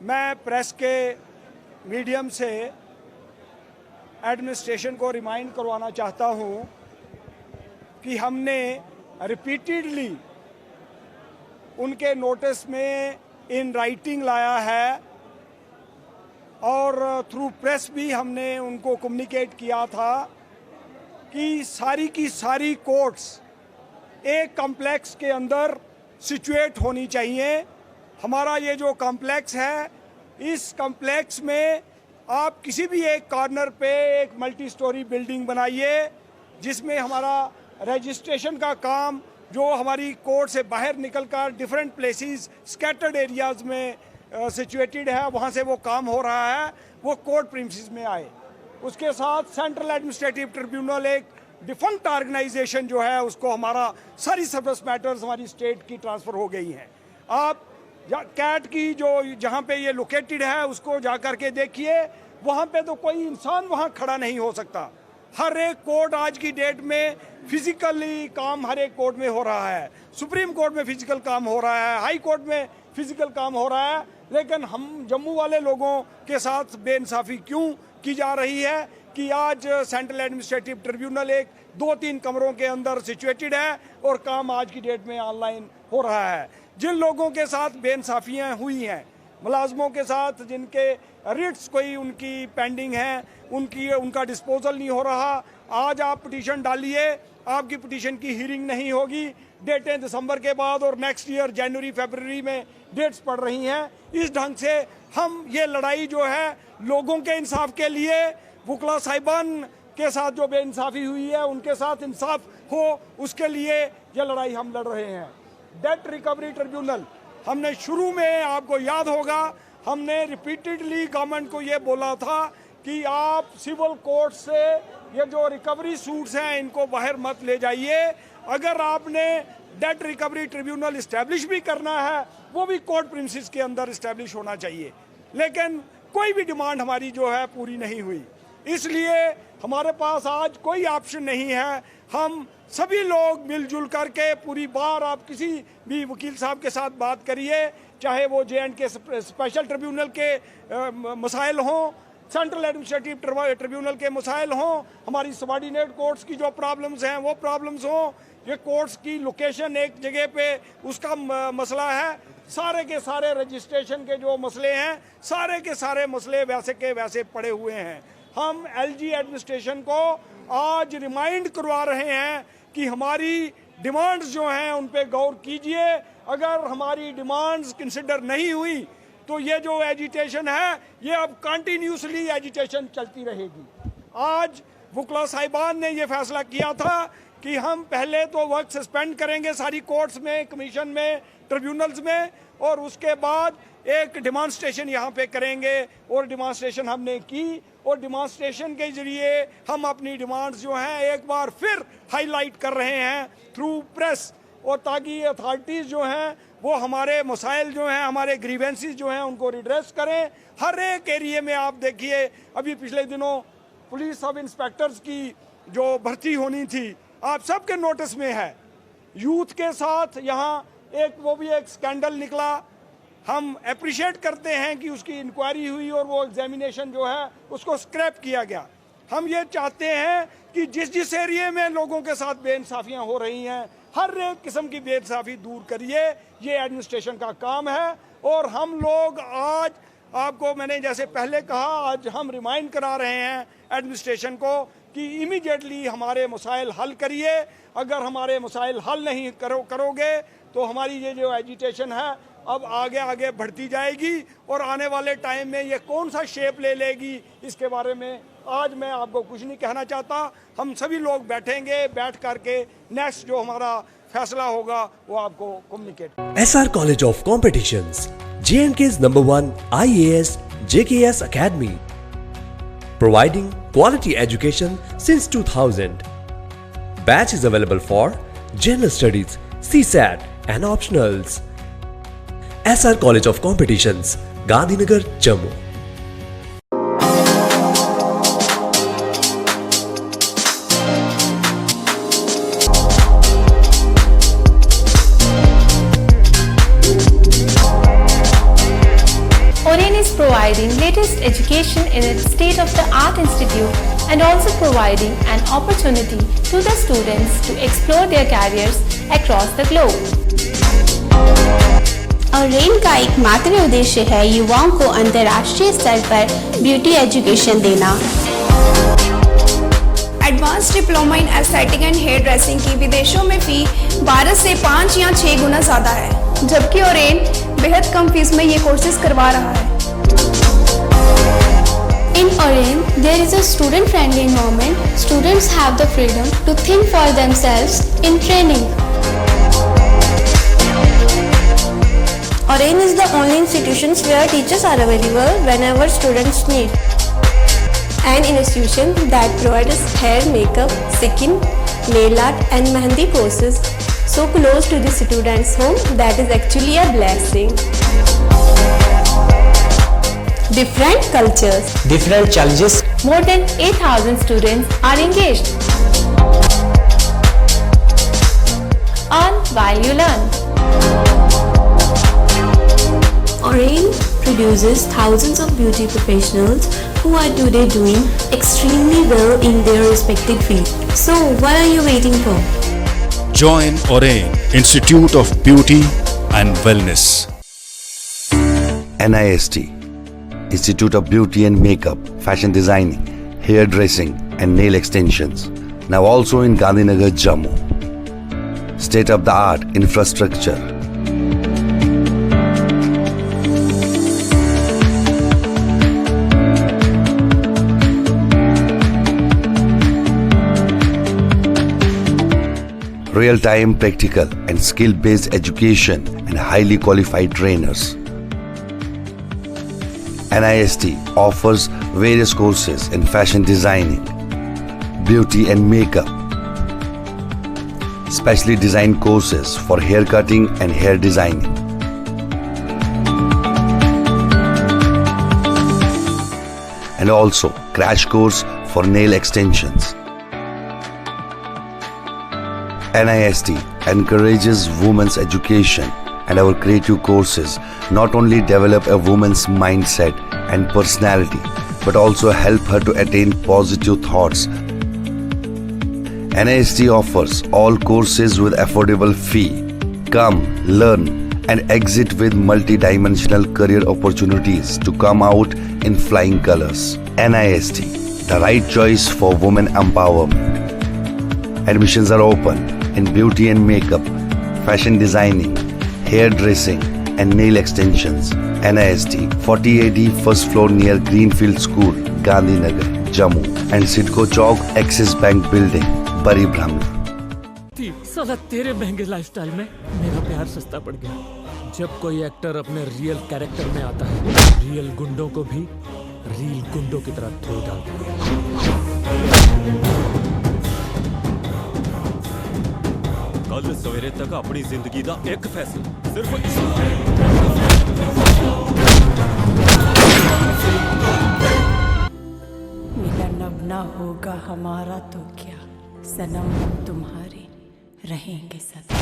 मैं प्रेस के मीडियम से एडमिनिस्ट्रेशन को रिमाइंड करवाना चाहता हूं कि हमने रिपीटेडली उनके नोटिस में इन राइटिंग लाया है और थ्रू प्रेस भी हमने उनको कम्युनिकेट किया था कि सारी की सारी कोर्ट्स एक कॉम्प्लेक्स के अंदर सिचुएट होनी चाहिए। हमारा ये जो कॉम्प्लेक्स है, इस कॉम्प्लेक्स में आप किसी भी एक कॉर्नर पे एक मल्टी स्टोरी बिल्डिंग बनाइए जिसमें हमारा रजिस्ट्रेशन का काम जो हमारी कोर्ट से बाहर निकलकर डिफरेंट प्लेसेस स्कैटर्ड एरियाज में सिचुएटेड है, वहाँ से वो काम हो रहा है, वो कोर्ट प्रीमिसेस में आए। उसके साथ सेंट्रल एडमिनिस्ट्रेटिव ट्रिब्यूनल एक डिफंक्ट ऑर्गेनाइजेशन जो है उसको हमारा सारी सर्विस मैटर्स हमारी स्टेट की ट्रांसफ़र हो गई हैं। आप कैट की जो जहाँ पे ये लोकेटेड है उसको जा कर के देखिए, वहाँ पे तो कोई इंसान वहाँ खड़ा नहीं हो सकता। हर एक कोर्ट आज की डेट में फिजिकली काम हर एक कोर्ट में हो रहा है। सुप्रीम कोर्ट में फिजिकल काम हो रहा है, हाई कोर्ट में फिजिकल काम हो रहा है, लेकिन हम जम्मू वाले लोगों के साथ बेइंसाफ़ी क्यों की जा रही है कि आज सेंट्रल एडमिनिस्ट्रेटिव ट्रिब्यूनल एक 2-3 कमरों के अंदर सिचुएटेड है और काम आज की डेट में ऑनलाइन हो रहा है। जिन लोगों के साथ बेइंसाफ़ियाँ हुई हैं, मुलाजमों के साथ जिनके रिट्स कोई उनकी पेंडिंग है, उनका डिस्पोजल नहीं हो रहा, आज आप पिटीशन डालिए, आपकी पिटीशन की हियरिंग नहीं होगी। डेटें दिसंबर के बाद और नेक्स्ट ईयर जनवरी फरवरी में डेट्स पड़ रही हैं। इस ढंग से हम ये लड़ाई जो है लोगों के इंसाफ के लिए, वकला साहिबान के साथ जो बेइंसाफ़ी हुई है उनके साथ इंसाफ हो, उसके लिए ये लड़ाई हम लड़ रहे हैं। डेट रिकवरी ट्रिब्यूनल, हमने शुरू में, आपको याद होगा, हमने रिपीटेडली गवर्नमेंट को ये बोला था कि आप सिविल कोर्ट से ये जो रिकवरी सूट्स हैं इनको बाहर मत ले जाइए। अगर आपने डेट रिकवरी ट्रिब्यूनल इस्टेब्लिश भी करना है वो भी कोर्ट प्रीमिसेस के अंदर इस्टेब्लिश होना चाहिए, लेकिन कोई भी डिमांड हमारी जो है पूरी नहीं हुई। इसलिए हमारे पास आज कोई ऑप्शन नहीं है। हम सभी लोग मिलजुल करके पूरी बार, आप किसी भी वकील साहब के साथ बात करिए, चाहे वो JNK स्पेशल ट्रिब्यूनल के मसाइल हों, सेंट्रल एडमिनिस्ट्रेटिव ट्रिब्यूनल के मसाइल हों, हमारी सबॉर्डिनेट कोर्ट्स की जो प्रॉब्लम्स हैं वो प्रॉब्लम्स हों, ये कोर्ट्स की लोकेशन एक जगह पे उसका मसला है, सारे के सारे रजिस्ट्रेशन के जो मसले हैं, सारे के सारे मसले वैसे के वैसे पड़े हुए हैं। हम LG एडमिनिस्ट्रेशन को आज रिमाइंड करवा रहे हैं कि हमारी डिमांड्स जो हैं उन पे गौर कीजिए। अगर हमारी डिमांड्स कंसिडर नहीं हुई तो ये जो एजिटेशन है ये अब कंटिन्यूसली एजिटेशन चलती रहेगी। आज वकला साहिबान ने ये फैसला किया था कि हम पहले तो वर्क सस्पेंड करेंगे सारी कोर्ट्स में, कमीशन में, ट्रिब्यूनल्स में, और उसके बाद एक डिमॉन्स्ट्रेशन यहाँ पे करेंगे। और डिमॉन्स्ट्रेशन हमने की और डिमॉन्स्ट्रेशन के जरिए हम अपनी डिमांड्स जो हैं एक बार फिर हाईलाइट कर रहे हैं थ्रू प्रेस, और ताकि अथॉरिटीज़ जो हैं वो हमारे मसाइल जो हैं, हमारे ग्रीवेंसेस जो हैं उनको रिड्रेस करें। हर एक एरिए में आप देखिए, अभी पिछले दिनों पुलिस सब इंस्पेक्टर्स की जो भर्ती होनी थी आप सबके नोटिस में है। यूथ के साथ यहाँ वो भी एक स्कैंडल निकला। हम अप्रिशिएट करते हैं कि उसकी इंक्वायरी हुई और वो एग्जामिनेशन जो है उसको स्क्रैप किया गया। हम ये चाहते हैं कि जिस जिस एरिए में लोगों के साथ बेइंसाफ़ियाँ हो रही हैं, हर एक किस्म की बेइंसाफ़ी दूर करिए, ये एडमिनिस्ट्रेशन का काम है। और हम लोग आज, आपको मैंने जैसे पहले कहा, आज हम रिमाइंड करा रहे हैं एडमिनिस्ट्रेशन को कि इमीडिएटली हमारे मसाइल हल करिए। अगर हमारे मसाइल हल नहीं करोगे तो हमारी ये जो एजिटेशन है अब आगे आगे बढ़ती जाएगी और आने वाले टाइम में ये कौन सा शेप ले लेगी इसके बारे में आज मैं आपको कुछ नहीं कहना चाहता। हम सभी लोग बैठेंगे, बैठ करके नेक्स्ट जो हमारा फैसला होगा वो आपको communicate. SR College of Competitions, JNK's #1 IAS JKS Academy, providing quality education since 2000. Batch is available for General Studies, CSAT and Optionals. SR College of Competitions, Gandhinagar, Jammu. और is providing latest education in its state-of-the-art institute and also providing an opportunity to the students to explore their careers across the globe. और रेन का एकमात्र उद्देश्य है युवाओं को अंतर्राष्ट्रीय स्तर पर ब्यूटी एजुकेशन देना। Advance diploma in aesthetic and hairdressing की विदेशों में फी 12 से 5 या 6 गुना ज़्यादा है, जबकि ओरेन बेहद कम फीस में ये कोर्सेज करवा रहा है। In Oren, there is a student-friendly environment. Students have the freedom to think for themselves in training. Oren is the only institution where teachers are available whenever students need. An institution that provides hair, makeup, skin, nail art and mehendi courses so close to the students' home that is actually a blessing. Different cultures, different challenges. More than 8,000 students are engaged. Earn while you learn. Oren produces thousands of beauty professionals who are today doing extremely well in their respective field. So what are you waiting for? Join Oren Institute of Beauty and Wellness. NIST Institute of Beauty and Makeup, Fashion Designing, Hair Dressing and Nail Extensions. Now also in Gandhinagar, Jammu. State-of-the-art infrastructure. Real-time practical and skill-based education and highly qualified trainers. NIST offers various courses in fashion designing, beauty and makeup, specially designed courses for hair cutting and hair designing, and also crash course for nail extensions. NIST encourages women's education, and our creative courses not only develop a woman's mindset and personality but also help her to attain positive thoughts. NIST offers all courses with affordable fee. Come, learn and exit with multi-dimensional career opportunities to come out in flying colors. NIST, the right choice for women empowerment. Admissions are open in beauty and makeup, fashion designing, hair dressing and nail extensions. NIST 40AD first floor near Greenfield School, Gandhinagar, Jammu and Sidco Chowk, Axis Bank Building, Bari Brahmana. साला तेरे महंगे lifestyle में मेरा प्यार सस्ता पड़ गया। जब कोई एक्टर अपने रियल कैरेक्टर में आता है, रियल गुंडों को भी रियल गुंडों की तरह धो डालता है। कल सवेरे तक अपनी जिंदगी दा एक फैसला सिर्फ मिलन अब ना होगा हमारा तो क्या, सनम हम तुम्हारे रहेंगे सदा।